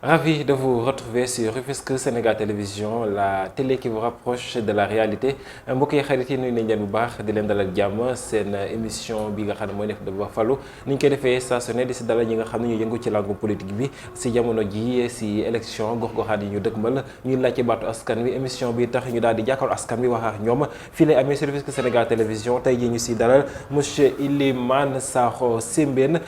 Ravi de vous retrouver sur Rufisque Sénégal Télévision, la télé qui vous rapproche de la réalité mbokk yi xarit yi nuyu nañ leen bu baax di leen dalal jàmm seen émission bi nga xam ne mooy def Débat Fallou ni ñu koy defee saa su ne di si dalal ñi nga xam ne ñu yëngu ci langue politique bi si jamono ji si élection gox-goxaat yi ñu dëkkmal ñuy laaj ci baatu askan wi émission bi tax ñu daal di jàkkaarloo askan wi wax ak ñoom fii lay amee sur Rufisque Sénégal Télévision tey jii ñu si dalal monsieur Ilimane Sakho Sembène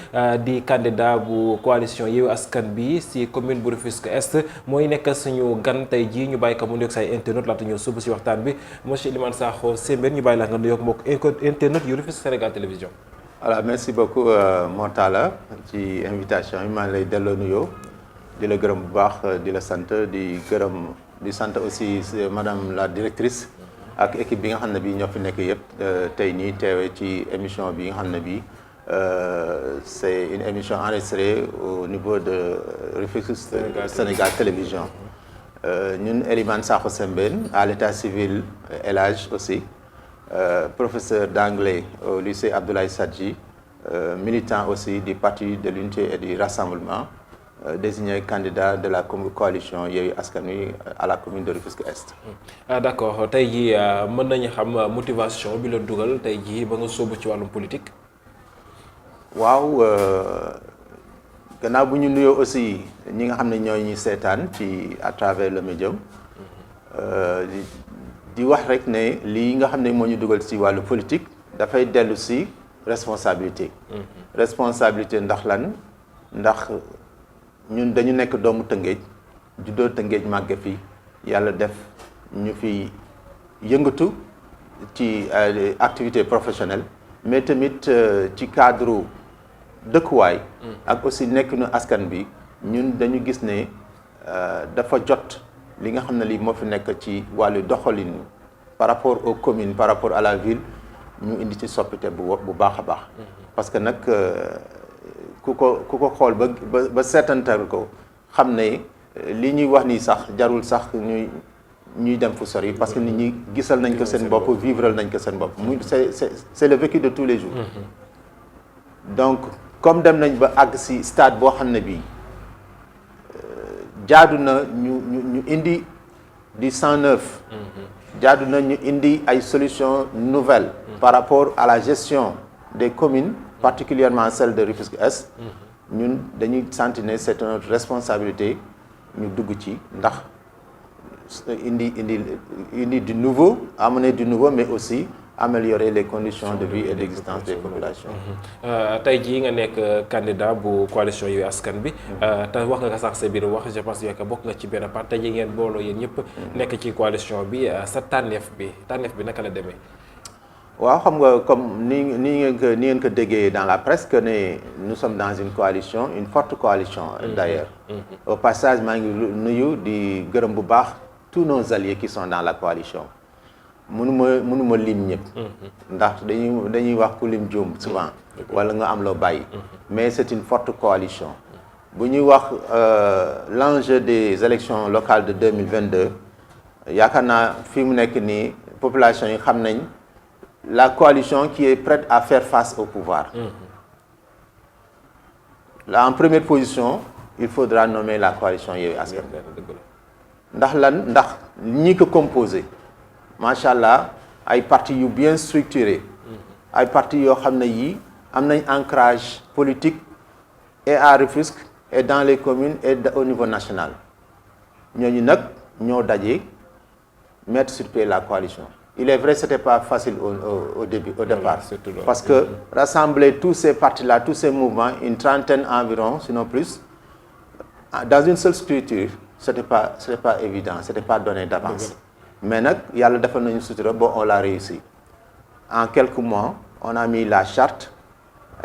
di candidat bu coalition Yewwi Askan bi si commune bu Rufisque Est mooy nekk suñu gan tey jii ñu bàyyi ko mu nuyoog say internet laata ñëw suba si waxtaan bi monsieur Ilimane Sakho Sembène ñu bàyyi la nga nuyoog mbokk internet yu Rufisque Sénégal Télévision. voilà merci beaucoup Mortala ci invitation yi maa ngi lay delloo nuyoo di la gërëm bu baax di la sant di sant aussi madame la directrice ak équipe bi nga xam ne bii ñoo fi nekk yëpp tey nii teewee ci émission bi nga xam ne bii. C'est une émission enregistrée au niveau de Rufisque Sénégal Télévision. Ñun Ilimane Sakho Sembène à l'état civil El Hadj aussi professeur d'anglais au lycée Abdoulaye Sadji militant aussi du parti de l'unité et du rassemblement désigné candidat de la coalition Yewwi Askan Wi à la commune de Rufisque Est. D'accord tey jii mën nañu xam motivation bi la dugal tey jii ba nga sóobu ci wàllum politique. waaw gannaaw bu ñu nuyoo aussi ñi nga xam ne ñoo ñuy seetaan ci à travers le médium di wax rek ne lii nga xam ne moo ñu dugal ci wàllu politique dafay dellu ci responsabilité. responsabilité ndax lan ndax ñun dañu nekk doomu Tëngéej juddoo Tëngéej màgge fi yàlla def ñu fi yëngatu ci activité professionnelle mais tamit ci cadre dëkkuwaay ak aussi nekk nu askan bi ñun dañu gis ne dafa jot li nga xam ne lii moo fi nekk ci wàllu doxalin par rapport aux communes par rapport à la ville ñu indi ci soppite bu baax a baax parce que nag ku ko xool ba seetantal ko xam ne li ñuy wax nii sax jarul sax ñuy dem fu sori parce que nit ñi gisal nañ ko seen bopp vivral nañ ko seen bopp muy c'est le vécu de tous les jours donc comme dem nañ ba àgg ci stade boo xam ne bii jaadu na ñu indi du sang neuf jaadu na ñu indi ay solutions nouvelles par rapport à la gestion des communes particulièrement celle de Rufisque Est ñun dañuy sentir ne c'est notre responsabilité ñu dugg ci ndax indi du nouveau amener du nouveau mais aussi améliorer les conditions de vie et d'existence des populations. tey jii nga nekk candidat bu coalition Yewwi Askan bi te wax nga ko sax sa biir wax je pense que bokk nga ci benn part tey jii ngeen booloo yéen ñëpp nekk ci coalition bi sa tànneef bi naka la demee. waaw xam nga comme ni ngeen ko déggee dans la presse que ne nous sommes dans une coalition une forte coalition d'ailleurs. Au passage maa ngi nuyu di gërëm bu baax tous nos alliés qui sont dans la coalition. mënuma lim ñëpp ndax dañuy wax ku lim juum souvent wala nga am loo bàyyi mais c'est une forte coalition bu ñuy wax l'enjeu des élections locales de 2022 yaakaar naa fi mu nekk nii population yi xam nañ la coalition qui est prête à faire face au pouvoir là en première position il faudra nommer la coalition Yewwi Askan ndax lan ndax ñi ko composé macha allah ay partis yu bien structurés ay partis yoo xam ne yii am nañ ancrage politique et à Rufisque et dans les communes et au niveau national ñooñu nag ñoo daje mettre sur pied la coalition. Il est vrai c'était pas facile au départ parce que rassembler tous ces partis-là tous ces mouvements une trentaine environ sinon plus dans une seule structure c'était pas évident c'était pas donné d'avance. Mais nag yàlla defal nañu sutura bon on l'a réussi en quelques mois on a mis la charte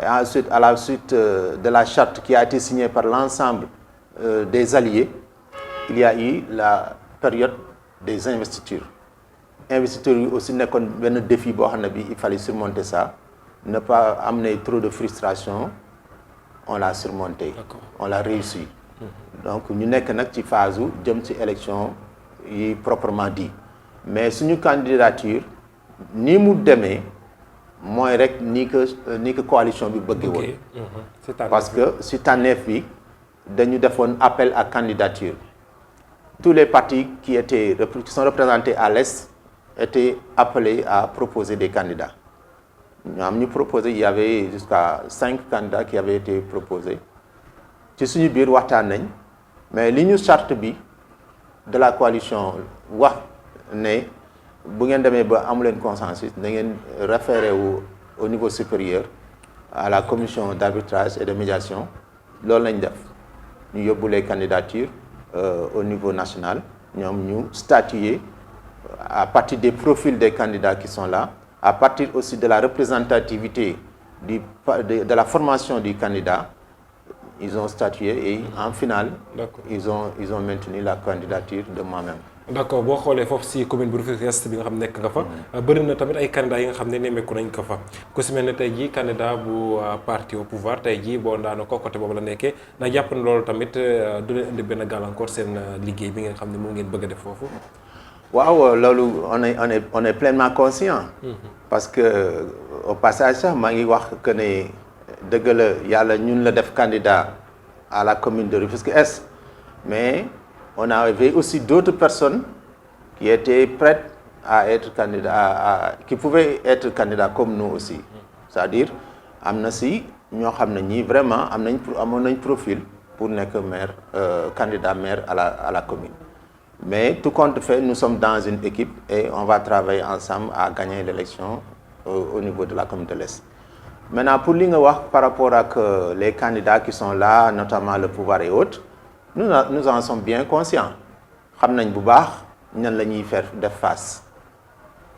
et ensuite à la suite de la charte qui a été signée par l'ensemble des alliés il y a eu la période des investitures yi aussi nekkoon benn défi boo xam ne bi il fallait surmonter ça ne pas amener trop de frustration on l'a surmonté on l'a réussi donc ñu nekk nag ci phase u jëm ci élection yi proprement dit mais suñu candidature ni mu demee mooy rek ni que coalition bi bëggee woon parce que si tànneef bi dañu defoon appel à candidature. Tous les partis qui sont représentés à l'Est étaient appelés à proposer des candidats. Nous proposé, il y avait jusqu'à 5 candidats qui avaient été proposés. Ci suñu biir waxtaan nañ mais li ñu charte bi de la coalition wax ne bu ngeen demee ba amu leen consensus da ngeen référé au niveau supérieur à la commission d'arbitrage et de médiation loolu lañ def ñu yóbbu les candidatures au niveau national ñoom ñu statuer à partir des profils des candidats qui sont là, à partir aussi de la représentativité de la formation du candidat. Ils ont statué et en finale, ils ont maintenu la candidature de moi-même. D'accord, boo xoolee foofu si commune bu Rufisque Est bi nga xam nekk nga fa bëri na tamit ay candidats yi nga xam ne nemmeeku nañ ko fa ku si mel ne tey jii candidat bu parti au pouvoir tey jii boo daana ko côté boobu la nekkee ndax jàpp na loolu tamit du leen indi benn gàllankoor seen liggéey bi nga xam ne moom ngeen bëgg a def foofu. waaw loolu on est pleinement conscient. Parce que au passage sax maa ngi wax que ne dëgg la yàlla ñun la def candidat à la commune de Rufisque Est mais on avait aussi d'autres personnes qui étaient prêtes à être candidats, qui pouvaient être candidats comme nous aussi. C'est-à-dire, am na si ñoo xam ne ñii vraiment amoon nañ profil pour nekk maire candidat maire à la commune. Mais tout compte fait, nous sommes dans une équipe et on va travailler ensemble à gagner l'élection au niveau de la commune de l'Est. Maintenant, pour li nga wax par rapport à les candidats qui sont là, notamment le pouvoir et autres, nous en sommes bien conscients. Xam nañ bu baax ñan la ñuy faire def face.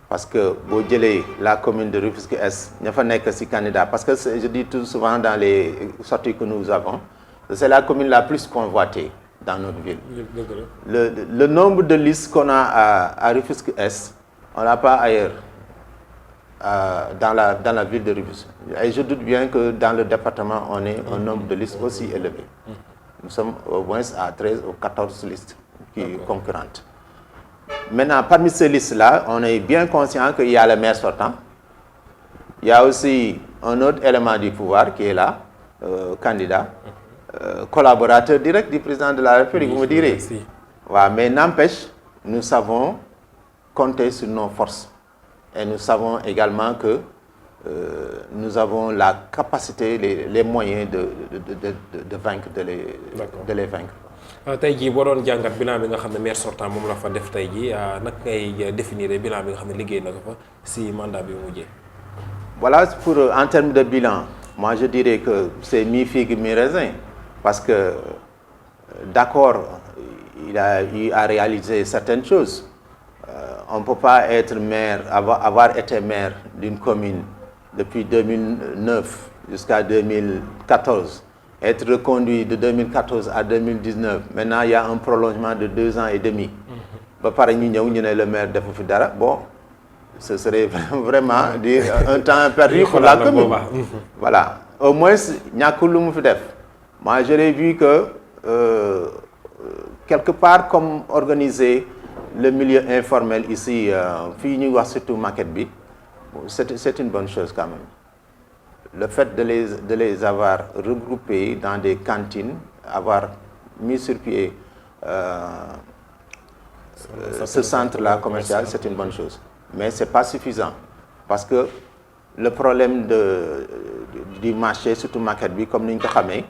Parce que boo jëlee la commune de Rufisque Est ña fa nekk ci candidat parce que je dis tout souvent dans les sorties que nous avons, c'est la commune la plus convoitée dans notre ville. Le nombre de listes qu'on a à Rufisque Est, on n'a pas ailleurs dans la ville de Rufisque. Et je doute bien que dans le département, on ait un nombre de listes aussi élevé. Nous sommes au moins à 13 ou 14 listes concurrentes. Maintenant, parmi ces listes-là, on est bien conscient qu'il y a le maire sortant. Il y a aussi un autre élément du pouvoir qui est là, candidat, collaborateur direct du président de la République, vous me direz. Ouais, mais n'empêche, nous savons compter sur nos forces. Et nous savons également que nous avons la capacité, les moyens de vaincre, de les vaincre. tey jii boo doon jàngat bilan bi nga xam ne maire sortant moom la fa def tey jii nag ngay définir bilan bi nga xam ne liggéey na ko fa si mandat bi mujjee. Voilà, en termes de bilan, moi je dirais que c'est mi-figue, mi-raisin. Parce que, d'accord, il a eu à réaliser certaines choses. On ne peut pas être maire, avoir été maire d'une commune depuis 2009 jusqu'à 2014, être reconduit de 2014 à 2019. Maintenant, il y a un prolongement de 2 ans et demi. Par le maire de Fufidara, bon, ce serait vraiment un temps perdu pour la commune. Voilà. Au moins, il y a moi, j'aurais vu que, quelque part, comme organiser le milieu informel ici, surtout Maquette B, c'est une bonne chose quand même. Le fait de les avoir regroupés dans des cantines, avoir mis sur pied ce centre-là commercial, c'est une bonne chose. Mais ce n'est pas suffisant. Parce que le problème du marché, surtout Maquette B, comme nous le savons,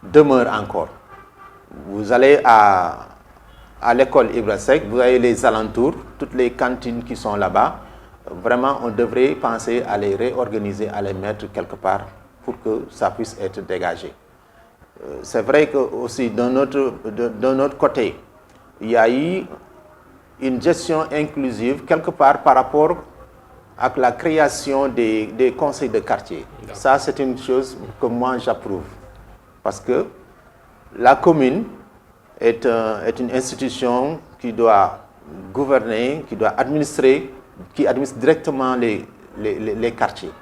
demeure encore. Vous allez à l'école Ibrasek, vous avez les alentours, toutes les cantines qui sont là-bas. Vraiment, on devrait penser à les réorganiser, à les mettre quelque part pour que ça puisse être dégagé. C'est vrai que aussi d'un autre côté, il y a eu une gestion inclusive quelque part par rapport à la création des conseils de quartier. Ça, c'est une chose que moi j'approuve. Parce que la commune est une institution qui doit gouverner, qui doit administrer, qui administre directement les quartiers.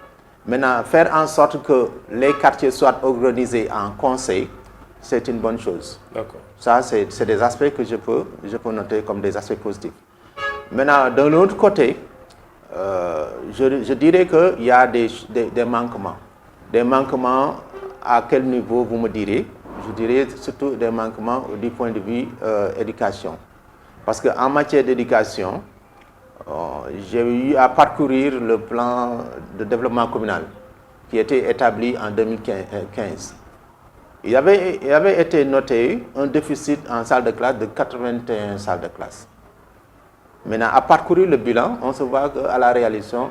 Maintenant, faire en sorte que les quartiers soient organisés en conseil, c'est une bonne chose. Ça, c'est des aspects que je peux noter comme des aspects positifs. Maintenant, d'un autre côté, je dirais qu'il y a des manquements. Des manquements à quel niveau, vous me direz? je dirais surtout des manquements du point de vue éducation. Parce qu'en matière d'éducation, j'ai eu à parcourir le plan de développement communal qui était établi en 2015. Il avait été noté un déficit en salle de classe de 81 salles de classe. Maintenant, à parcourir le bilan, on se voit qu'à la réalisation,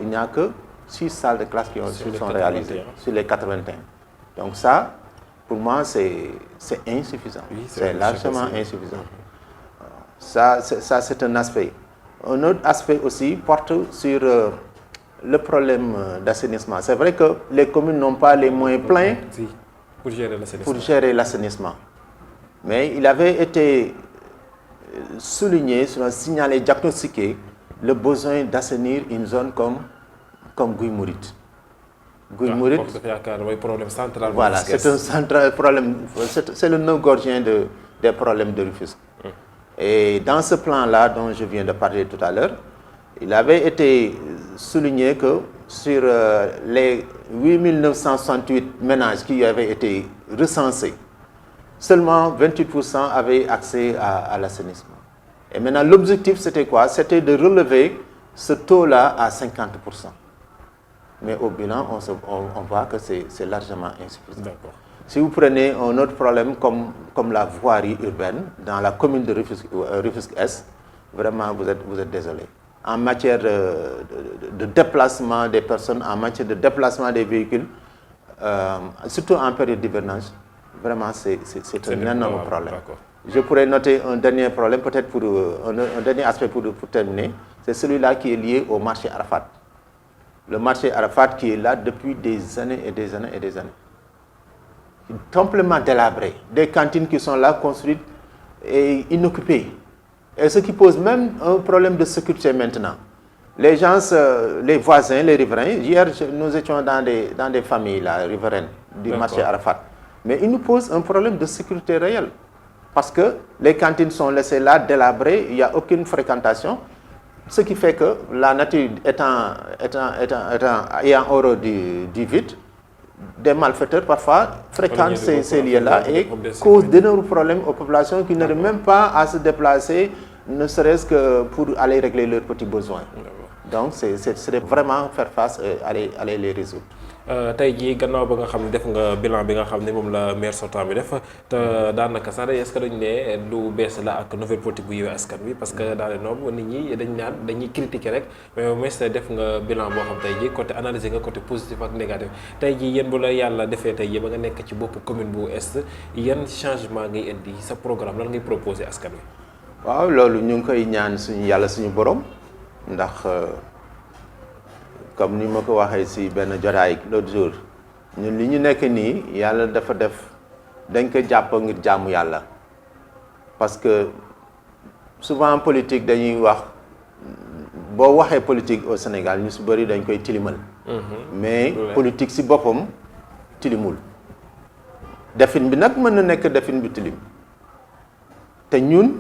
il n'y a que 6 salles de classe qui sont réalisées sur les 81. Donc ça, pour moi, c'est insuffisant. Oui, c'est largement insuffisant. Ça, c'est un aspect. Un autre aspect aussi porte sur le problème d'assainissement. C'est vrai que les communes n'ont pas les moyens pleins pour gérer l'assainissement. Mais il avait été souligné, signalé, diagnostiqué le besoin d'assainir une zone comme Guy Mouride. Guy Mouride, voilà, c'est un central problème, c'est le nœud gordien des problèmes de Rufisque. Et dans ce plan-là dont je viens de parler tout à l'heure, il avait été souligné que sur les 8968 ménages qui avaient été recensés, seulement 28% avaient accès à l'assainissement. Et maintenant, l'objectif, c'était quoi? C'était de relever ce taux-là à 50%. Mais au bilan, on voit que c'est largement insuffisant. Si vous prenez un autre problème comme la voirie urbaine dans la commune de Rufisque-Est, vraiment, vous êtes désolé. En matière de déplacement des personnes, en matière de déplacement des véhicules, surtout en période d'hivernage, vraiment, c'est un énorme problème. Je pourrais noter un dernier problème, peut-être pour un dernier aspect pour terminer, c'est celui-là qui est lié au marché Arafat. Le marché Arafat qui est là depuis des années et des années et des années. Complètement délabré. Des cantines qui sont là, construites et inoccupées. Et ce qui pose même un problème de sécurité maintenant. Les gens, les voisins, les riverains, hier nous étions dans des familles là, riveraines du marché Arafat. Mais ils nous posent un problème de sécurité réel. Parce que les cantines sont laissées là, délabrées, il n'y a aucune fréquentation. Ce qui fait que la nature ayant horreur du vide, des malfaiteurs parfois fréquentent ces lieux-là et causent d'énormes problèmes aux populations qui n'arrivent même pas à se déplacer, ne serait-ce que pour aller régler leurs petits besoins. Donc c'est vraiment faire face et aller les résoudre. tey jii gannaaw ba nga xam ne def nga bilan bi nga xam ne moom la maire sortant bi def te daanaka sax est-ce que dañu ne lu bees la ak nouvelle politique bu Yewwi Askan Wi parce que dans les normes nit ñi dañuy critiquer rek mais au moins def nga bilan boo xam tey jii côté analyser nga côté positif ak négatif tey jii yéen bu la yàlla defee tey jii ba nga nekk ci bopp commune bu Est yan changement ngay indi sa programme lan ngay proposer askan wi. waaw loolu ñu ngi koy ñaan suñu borom ndax. Comme ni ma ko waxee ci benn jotaay l'autre jour ñun li ñu nekk nii yàlla dafa def dañ ko jàpp ngir jaamu yàlla parce que souvent politique dañuy wax boo waxee politique au Sénégal ñu ci bëri dañ koy tilimal. mais politique ci boppam tilimul. defin bi nag mën na nekk defin bi tilim te ñun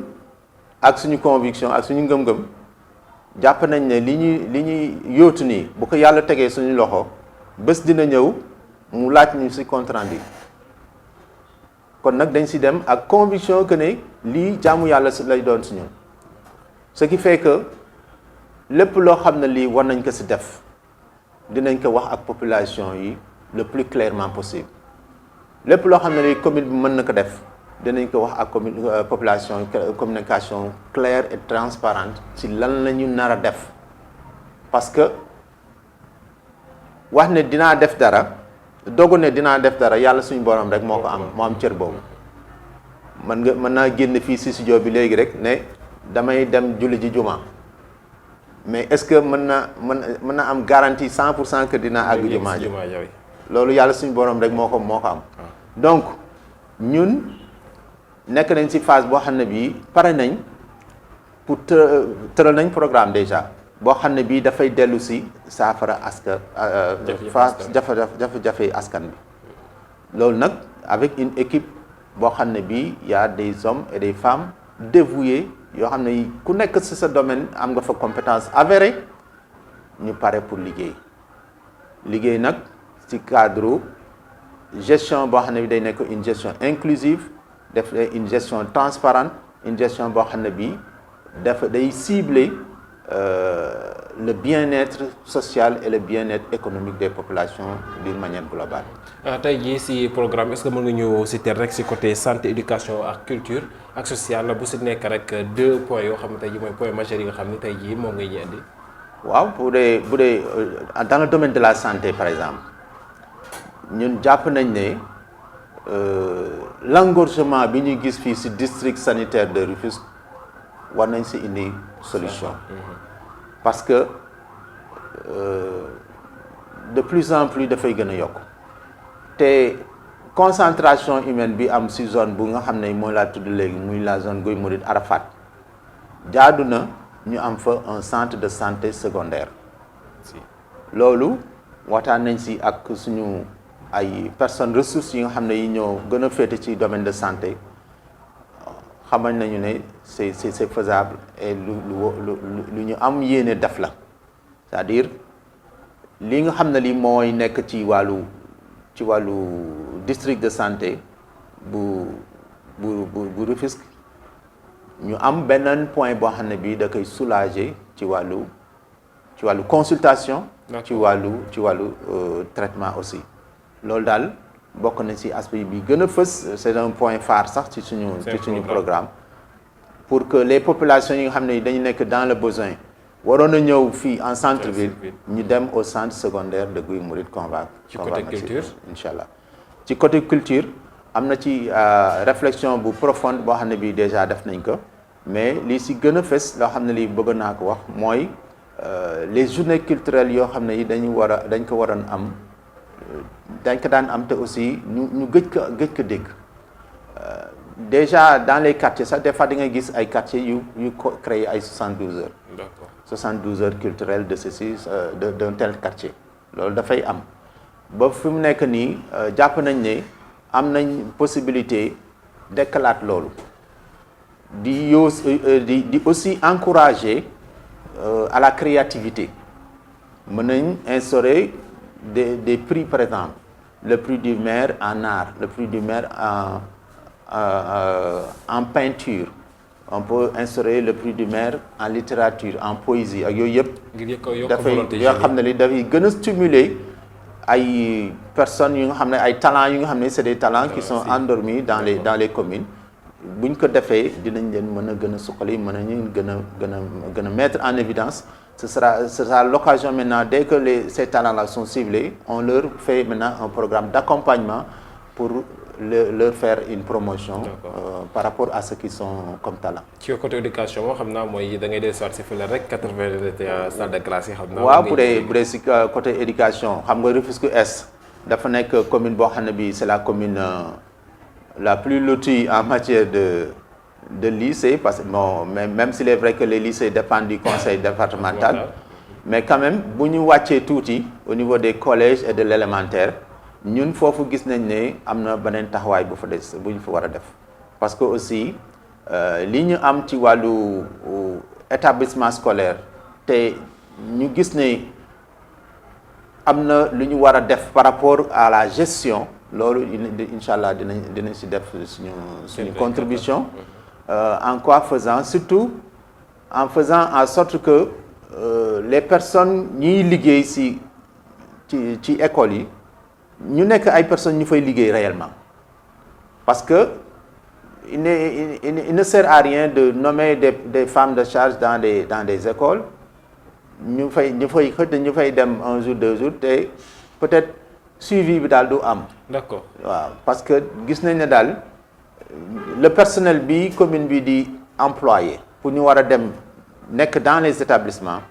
ak suñu conviction ak suñu ngëm-ngëm. jàpp nañ ne li ñuy yóotu nii bu ko yàlla tegee suñu loxo bés dina ñëw mu laaj ñu ci compte rendu kon nag dañ ci dem ak conviction que ne lii jaamu yàlla lay doon ci ñun ce qui fait que lépp loo xam ne lii war nañ ko ci def dinañ ko wax ak population yi le plus clairement possible lépp loo xam ne lii commune bi mën na ko def dinañ ko wax ak population communication claire et transparente ci lan la ñu nar a def parce que wax ne dinaa def dara dogu ne dinaa def dara yàlla suñu borom rek moo am cër boobu mën naa génn fii ci studio bi léegi rek ne damay dem julli ji juma mais est-ce que mën na am garantie 100% que dinaa àgg juma ji loolu yàlla suñu borom rek moo ko am donc ñun nekk nañ ci phase boo xam ne bii pare nañ pour tëral nañ programme déjà boo xam ne bii dafay dellu ci saafara jafe-jafe askan bi loolu nag avec une équipe boo xam ne bii y a des hommes et des femmes dévoués yoo xam ne ku nekk ci sa domaine am nga fa compétence avérée ñu pare pour liggéey nag ci cadre gestion boo xam ne bi day nekk une gestion inclusive def une gestion transparente une gestion boo xam ne bi dafa day cibler le bien-être social et le bien-être économique des populations d'une manière globale. tey jii si programme est-ce que mën nga ñu citer rek si côté santé éducation ak culture ak social bu si nekk rek 2 points yoo xam ne tey jii mooy point majeur yi nga xam ne tey jii moom ngay ñu indi. waaw bu dee dans le domaine de la santé par exemple ñun jàpp nañ ne l'engorgement bi ñu gis fii si district sanitaire de Rufisque war nañ si indi solution. parce que de plus en plus dafay gën a yokk te concentration humaine bi am si zone bu nga xam ne mooy laa tudd léegi muy la zone Guy Mouride Arafat jaadu na ñu am fa un centre de santé secondaire loolu waxtaan nañ si ak suñu ay personnes ressources yi nga xam ne yi ñoo gën a féete ci domaine de santé xamal nañu ne c'est faisable et lu ñu am yéene def la c'est-à-dire li nga xam ne li mooy nekk ci wàllu district de santé bu Rufisque ñu am beneen point boo xam ne bii da koy soulager ci wàllu consultation ci wàllu traitement aussi loolu daal bokk na ci aspect bi gën a fës c'est un point phare sax ci suñu programme pour que les populations yi nga xam ne dañu nekk dans le besoin waroon a ñëw fii en centre-ville ñu dem au centre secondaire de Guy Mouride qu'on va ci côté culture incha allah ci côté culture am na ci réflexion bu profonde boo xam ne bii déjà def nañ ko mais li si gën a fës loo xam ne lii bëgg naa ko wax mooy les journées culturelles yoo xam ne yi dañ ko waroon am dañ ko daan am te aussi ñu gëj ko dégg déjà dans les quartiers sax des fois di nga gis ay quartiers yu ko créé ay 72 heures. D'accord. 72 heures culturelles de ceci d'un tel quartier loolu dafay am ba fi mu nekk nii jàpp nañ ne am nañ possibilité dekkalaat loolu di aussi encourager à la créativité mën nañ instaurer des prix par exemple le prix du maire en art le prix du maire en peinture on peut instaurer le prix du maire en littérature en poésie ak yooyu yëpp dafay yoo xam ne li dafay gën a stimuler ay personnes yu nga xam ne ay talents yu nga xam ne c'est des talents qui sont endormis dans les communes bu ñu ko defee dinañ leen mën a gën a suqali mën a ñu gën a mettre en évidence ce sera l'occasion maintenant dès que ces talents-là sont ciblés on leur fait maintenant un programme d'accompagnement pour leur faire une promotion par rapport à ceux qui sont comme talent. ci côté éducation moo xam naa mooy da ngay dee soit si fële rek 80 salle de classe yi xam naa. waaw bu dee si côté éducation xam nga Rufisque Est dafa nekk commune boo xam ne bi c'est la commune la plus lotie en matière de lycée parce que bon même s'il est vrai que les lycées dépendent du conseil départemental mais quand même bu ñu wàccee tuuti au niveau des collèges et de l'élémentaire ñun foofu gis nañ ne am na beneen taxawaay bu fa des bu ñu fa war a def parce que aussi li ñu am ci wàllu établissement scolaire te ñu gis ne am na lu ñu war a def par rapport à la gestion loolu incha allah dinañ si def suñu contribution en quoi faisant surtout en faisant en sorte que les personnes ñiy liggéey ci école yi ñu nekk ay personnes ñu fay liggéey réellement parce que il ne sert à rien de nommer des femmes de charge dans des écoles ñu fay dem un jour 2 jours te peut-être suivi bi daal du am. D'accord. waaw parce que gis nañ ne daal le personnel bi commune bi di employé pour ñu war a dem nekk dans les établissements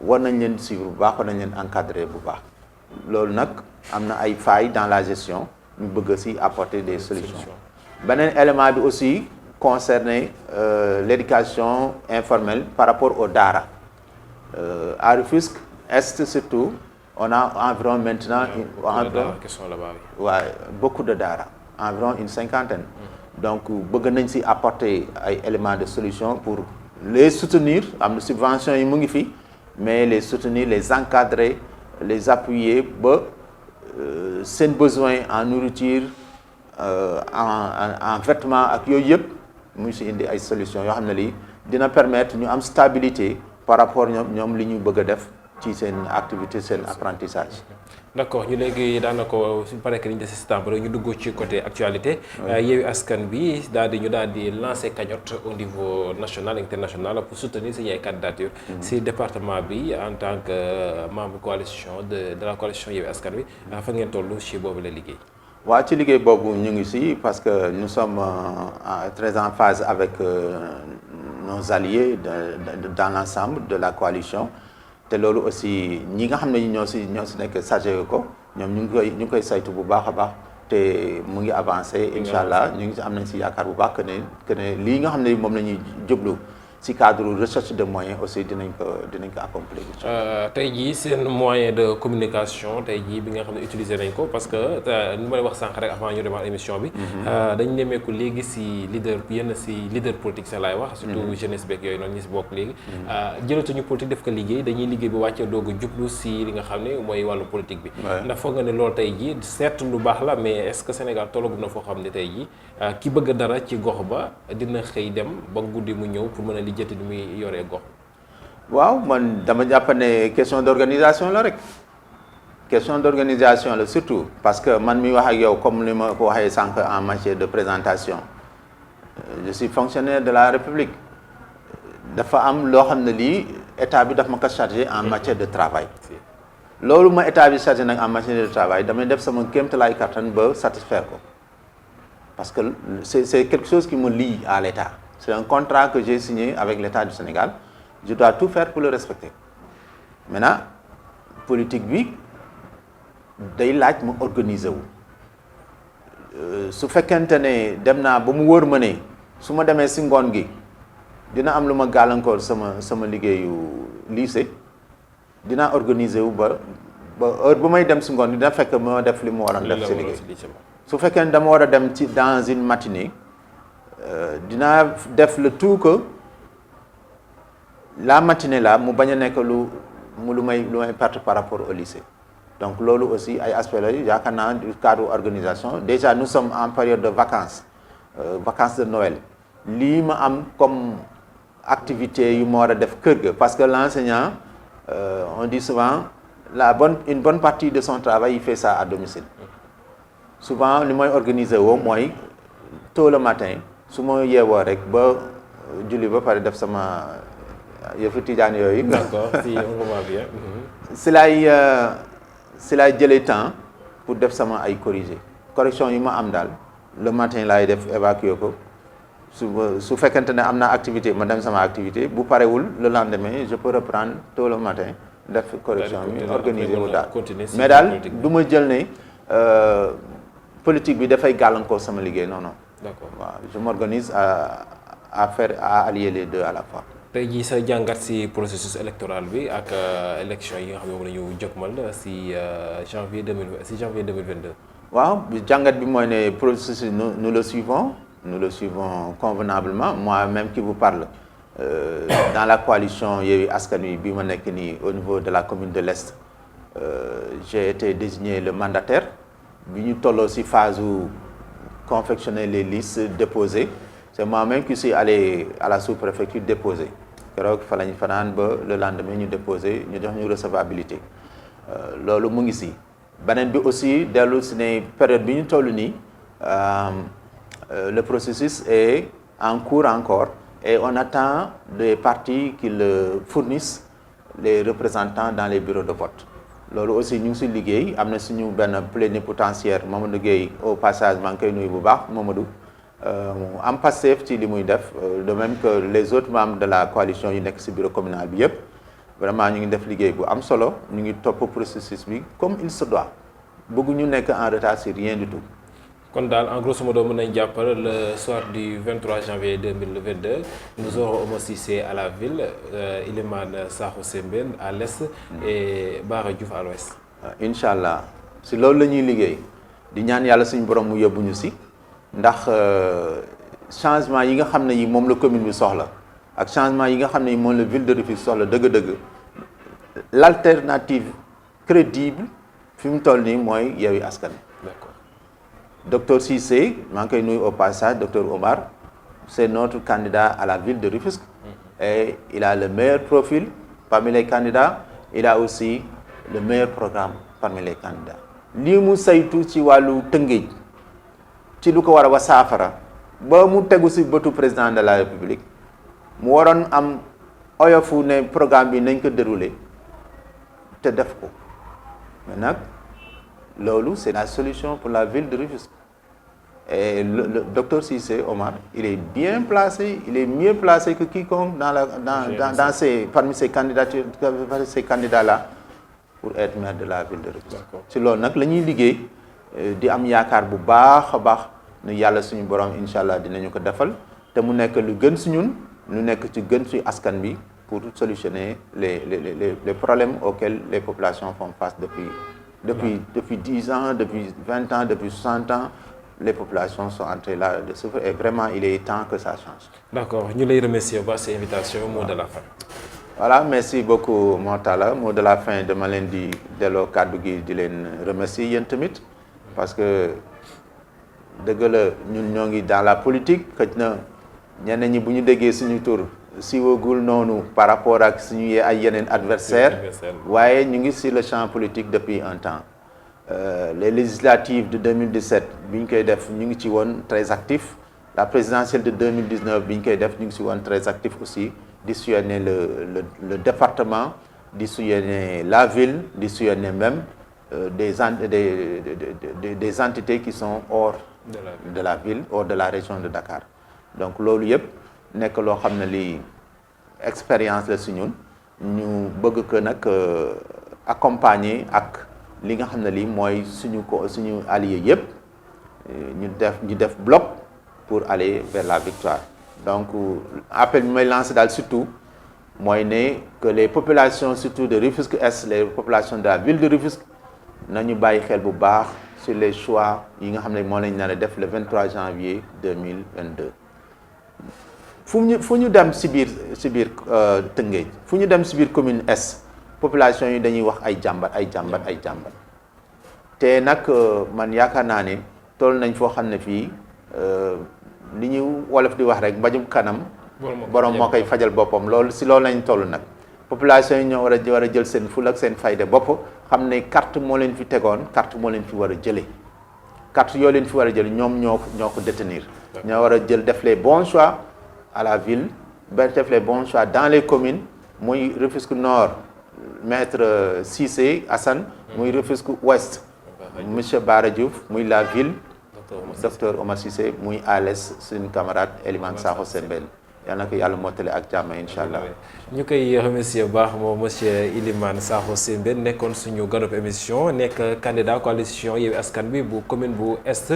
war nañ leen suivre bu baax war nañ leen encadrer bu baax loolu nag am na ay failles dans la gestion ñu bëgg si apporter des solutions. beneen élément bi aussi concerné l'éducation informelle par rapport au daara à Rufisque Est surtout on a environ maintenant beaucoup de daara environ une 50aine donc bëgg nañ si apporter ay éléments de solution pour les soutenir am na subventions yi mu ngi fi mais les soutenir les encadrer les appuyer ba seen besoin en nourriture en vêtements ak yooyu yëpp mu si indi ay solutions yoo xam ne lii dina permettre ñu am stabilité par rapport ñoom li ñu bëgg a def ci seen activité seen apprentissage. d'accord ñu léegi daanaka suñu paree que ñu des si temps ñu dugg ci côté actualité. Yewwi Askan Wi daal di lancer cagnotte au niveau national international pour soutenir suñu ay candidature si département bi en tant que membre coalition de la coalition Yewwi Askan Wi fa ngeen toll ci boobu la liggéey. waaw ci liggéey boobu ñu ngi si parce que nous sommes très en phase avec nos alliés dans l'ensemble de la coalition. te loolu aussi ñi nga xam ne ñoo si nekk chargé ko ñoom ñu ngi koy saytu bu baax a baax te mu ngi avancé incha allah ñu ngi am nañ si yaakaar bu baax que ne lii nga xam ne moom la ñuy jublu si cadre recherche de moyens aussi dinañ ko accomplir. tey jii seen moyen de communication tey jii bi nga xam ne utiliser nañ ko parce que nu ma lay wax sànq rek avant ñu démarrer émission bi. dañ nemmeeku léegi si leader politique sa laay wax. surtout jeunesse beeg yooyu noonu ñu si bokk léegi. jëlatuñu politique def ko liggéey dañuy liggéey ba wàccee doog a jublu si li nga xam ne mooy wàllu politique bi. ndax foog nga ne loolu tey jii certes lu baax la mais est-ce que Sénégal tollagum na foo xam ne tey jii ki bëgg dara ci gox ba dina xëy dem ba guddi mu ñëw pour mën a jëti ni muy yoree gox. waaw man dama jàpp ne question d'organisation la rek question d'organisation la surtout parce que man mi wax ak yow comme ni ma ko waxee sànq en matière de présentation je suis fonctionnaire de la République dafa am loo xam ne lii état bi daf ma ko chargé en matière de travail loolu ma état bi chargé nag en matière de travail damay def sama kéemtalaay kattan ba satisfaire ko parce que c'est quelque chose qui me lie à l'état. C'est un contrat que j'ai signé avec l'État du Sénégal. Je dois tout faire pour le respecter. Maintenant, politique bi day laaj ma organiser wu su fekkente ne dem naa ba mu wóor ma ne su ma demee si ngoon gi dina am lu ma gàllankoor sama liggéeyu lycée dinaa organiser wu ba heure bu may dem si ngoon gi dina fekk ma def li mu waroon def si liggéey su fekkee ne dama war a dem ci dans une matinée dinaa def le tout que la matinée là mu bañ a nekk lu may perte par rapport au lycée donc loolu aussi ay aspects la yaakaar naa du cadre organisation déjà nous sommes en période de vacances de Noël lii ma am comme activité yu ma war a def kër ga parce que l'enseignant on dit souvent une bonne partie de son travail il fait ça à domicile souvent li mooy organiser woo mooy tôt le matin su ma yeewoo rek ba julli ba pare def sama yëfu tijaan yooyu. d'accord si on va bien. si laay jëlee temps pour def sama ay correction yi ma am daal le matin laay def évacuer ko su fekkente ne am naa activité ma dem sama activité bu parewul le lendemain je peux reprendre tôt le matin def correction bi organiser wu daal mais daal du ma jël ne politique bi dafay gàllankoor sama liggéey non non. d'accord waaw je m'organise à allier les deux à la fois. tey jii sa jàngat ci processus électoral bi ak élection yi nga xam ne moom la ñu jëkkmal ci janvier 2022. waaw jàngat bi mooy ne processus nous le suivons convenablement moi-même qui vous parle dans la coalition Yewwi Askan Wi bi ma nekk nii au niveau de la commune de l'Est j'ai été désigné le mandataire bi ñu tolloo ci phase où confectionner les listes déposées c'est moi-même qui suis allé à la sous-préfecture déposer keroog fa lañ fanaan ba le lendemain ñu déposer ñu jox ñu recevabilité loolu mu ngi ci beneen bi aussi dellu ci ne période bi ñu toll nii le processus est en cours encore et on attend des partis qui le fournissent les représentants dans les bureaux de vote loolu aussi ñu ngi ci liggéey am na suñu benn plénipotentiaire Mamadou Gueye au passage maa ngi koy nuyu bu baax Mamadou am Pastef ci li muy def de même que les autres membres de la coalition yi nekk ci bureau communal bi yëpp vraiment ñu ngi def liggéey bu am solo ñu ngi topp processus bi comme il se doit bëgguñu nekk en retard sur rien du tout. kon daal en grosso modo mën nañ jàpp le soir du 23 janvier 2022 nous aurons Oumar Cissé à la ville Ilimane Sakho Sembène à l'est et Bara Diouf à l'ouest. incha allah si loolu la ñuy liggéey di ñaan yàlla suñu borom mu yóbbuñu si ndax changement yi nga xam ne yi moom la commune bi soxla ak changement yi nga xam ne yi moom la ville de Rufisque soxla dëgg-dëgg l'alternative crédible fi mu toll nii mooy Yewwi Askan Wi. D'accord. Docteur Cissé maa ngi koy nuyu au passage docteur Omar c'est notre candidat à la ville de Rufisque. Et il a le meilleur profil parmi les candidats, il a aussi le meilleur programme parmi les candidats. lii mu saytu ci wàllu Tëngéej ci lu ko war a saafara ba mu tegu si bëtu président de la République mu waroon am oyofu ne programme bi nañ ko dérouler te def ko mais nag loolu c'est la solution pour la ville de Rufisque. Et le docteur Cissé Omar, il est bien placé, il est mieux placé que quiconque parmi ces candidats-là pour être maire de la ville de Rufisque. Si loolu nag la ñuy liggéey di am yaakaar bu baax a baax ne yàlla suñu borom incha allah dinañu ko defal te mu nekk lu gën si ñun lu nekk ci gën si askan bi pour solutionner les problèmes auxquels les populations font face depuis 10 ans, depuis 20 ans, depuis 60 ans. Les populations sont entrées là de souffrir et vraiment il est temps que ça change. D'accord, ñu lay remercier ba cette invitation, mot de la fin. Voilà, merci beaucoup Mortala. Mot de la fin dama leen di delloo kàddu gi di leen remercier yéen tamit parce que dëgg la ñun ñoo ngi dans la politique xëj na ñenn ñi bu ñu déggee suñu tur siiwagul noonu par rapport ak suñu ay yeneen adversaires waaye ñu ngi sur le champ politique depuis un temps. Les législatives de 2017 bi ñu koy def ñu ngi ci woon très actif la présidentielle de 2019 bi ñu koy def ñu ngi ci woon très actif aussi di sillonner le département di sillonner la ville di sillonner même des entités qui sont hors de la ville hors de la région de Dakar donc loolu yëpp nekk loo xam ne lii expérience la si ñun ñu bëgg ko nag accompagner ak li nga xam ne lii mooy suñu alliés yëpp ñu def bloc pour aller vers la victoire donc appel bi may lancer daal surtout mooy ne que les populations surtout de Rufisque Est les populations de la ville de Rufisque nañu bàyyi xel bu baax sur les choix yi nga xam ne moo lañ nar a def le 23 janvier 2022 fu ñu dem si biir Tëngéej fu ñu dem si biir commune Est population yi dañuy wax ay jàmbat te nag man yaakaar naa ne toll nañ foo xam ne fii li ñu wolof di wax rek mbajum kanam borom moo koy fajal boppam loolu lañ toll nag population yi ñoo war a jël seen ful ak seen fayda bopp xam ne carte moo leen fi tegoon carte moo leen fi war a jëlee carte yoo leen fi war a jël ñoom ñoo ko détenir ñoo war a jël def les bons choix à la ville ba def les bons choix dans les communes muy Rufisque Nord maître Cissé Assane muy Rufisque Ouest monsieur Bara Diouf muy la ville docteur Omar Cissé muy à l'est suñu camarade Elimane Sakho Sembène yal na ko yàlla mottali ak jàmm incha allah. ñu koy remercier bu baax moom monsieur Elimane Sakho Sembène nekkoon suñu ganub émission nekk candidat coalition Yewwi Askan Wi bu commune bu Est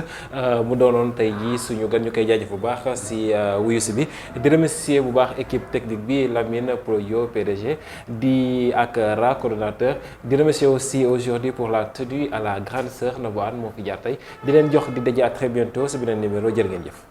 mu doonoon tey jii suñu gan ñu koy jaajëf bu baax si wuyu si bi di remercier bu baax équipe technique bi Lamine Proyo PDG di ak Ra coordonnateur di remercier aussi aujourd'hui pour la tenue à la grande sœur Nabou Anne moo fi jaar tey di leen jox di daje à très bientôt si beneen numéro jërë ngeen jëf.